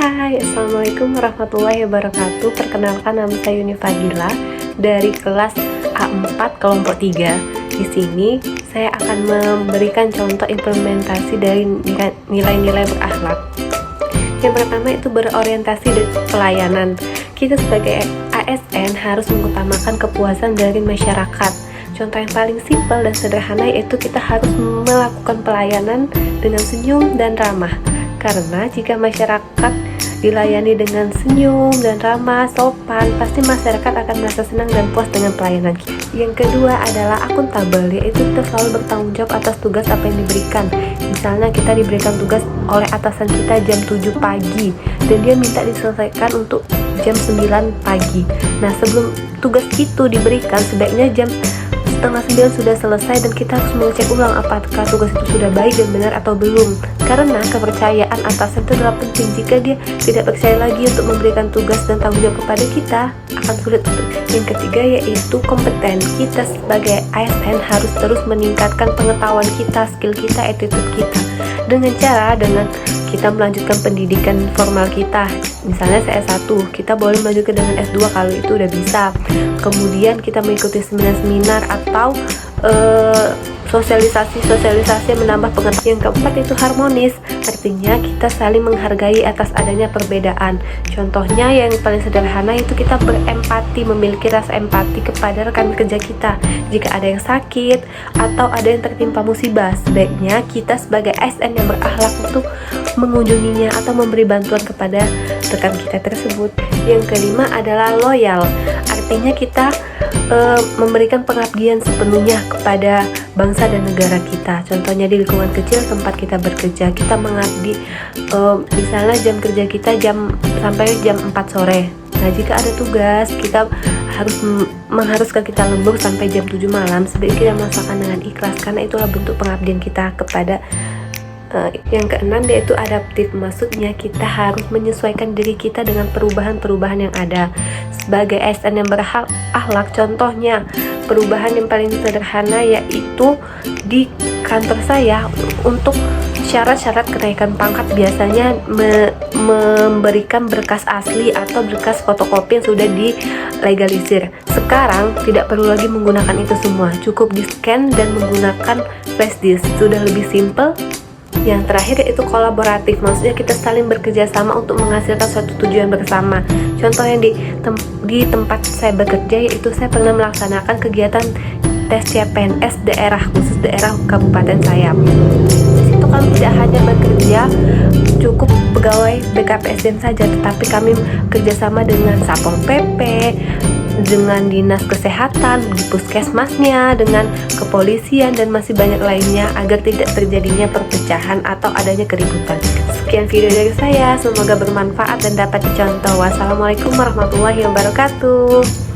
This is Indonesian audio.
Hai, Assalamualaikum warahmatullahi wabarakatuh. Perkenalkan, nama saya Yuni Fadila dari kelas A4 kelompok 3. Di sini saya akan memberikan contoh implementasi dari nilai-nilai berakhlak. Yang pertama itu berorientasi di pelayanan. Kita sebagai ASN harus mengutamakan kepuasan dari masyarakat. Contoh yang paling simpel dan sederhana yaitu kita harus melakukan pelayanan dengan senyum dan ramah. Karena jika masyarakat dilayani dengan senyum dan ramah, sopan, pasti masyarakat akan merasa senang dan puas dengan pelayanan kita. Yang kedua adalah akuntabel, yaitu kita selalu bertanggung jawab atas tugas apa yang diberikan. Misalnya kita diberikan tugas oleh atasan kita jam 7 pagi dan dia minta diselesaikan untuk jam 9 pagi. Nah, sebelum tugas itu diberikan, sebaiknya jam setengah 9 sudah selesai dan kita harus mengecek ulang apakah tugas itu sudah baik dan benar atau belum. Karena kepercayaan atasan itu adalah penting. Jika dia tidak percaya lagi untuk memberikan tugas dan tanggung jawab kepada kita, akan sulit. Yang ketiga yaitu kompeten. Kita sebagai ASN harus terus meningkatkan pengetahuan kita, skill kita, attitude kita. Dengan kita melanjutkan pendidikan formal kita. Misalnya saya S1, kita boleh melanjutkan dengan S2 kalau itu udah bisa. Kemudian kita mengikuti seminar-seminar atau sosialisasi yang menambah pengetahuan. Yang keempat itu harmonis, artinya kita saling menghargai atas adanya perbedaan. Contohnya yang paling sederhana itu kita berempati, memiliki rasa empati kepada rekan kerja kita. Jika ada yang sakit atau ada yang tertimpa musibah, sebaiknya kita sebagai ASN yang berakhlak untuk mengunjunginya atau memberi bantuan kepada rekan kita tersebut. Yang kelima adalah loyal, artinya kita memberikan pengabdian sepenuhnya kepada bangsa dan negara kita. Contohnya di lingkungan kecil tempat kita bekerja, kita mengabdi misalnya jam kerja kita sampai jam 4 sore. Nah, jika ada tugas kita mengharuskan kita lembur sampai jam 7 malam, sebaiknya kita melaksanakan dengan ikhlas karena itulah bentuk pengabdian kita kepada. Yang keenam yaitu adaptif, maksudnya kita harus menyesuaikan diri kita dengan perubahan-perubahan yang ada. Sebagai ASN yang berakhlak, contohnya perubahan yang paling sederhana yaitu di kantor saya untuk syarat-syarat kenaikan pangkat biasanya memberikan berkas asli atau berkas fotokopi yang sudah dilegalisir. Sekarang tidak perlu lagi menggunakan itu semua, cukup di-scan dan menggunakan flash disk, sudah lebih simple. Yang terakhir yaitu kolaboratif, maksudnya kita saling bekerja sama untuk menghasilkan suatu tujuan bersama. Contoh yang di tempat saya bekerja yaitu saya pernah melaksanakan kegiatan tes CPNS khusus daerah kabupaten saya. Di situ kami tidak hanya bekerja cukup pegawai BKPSDM saja, tetapi kami kerjasama dengan Satpol PP, dengan dinas kesehatan, di puskesmasnya, dengan kepolisian dan masih banyak lainnya agar tidak terjadinya perpecahan atau adanya keributan. Sekian video dari saya, semoga bermanfaat dan dapat dicontoh. Wassalamualaikum warahmatullahi wabarakatuh.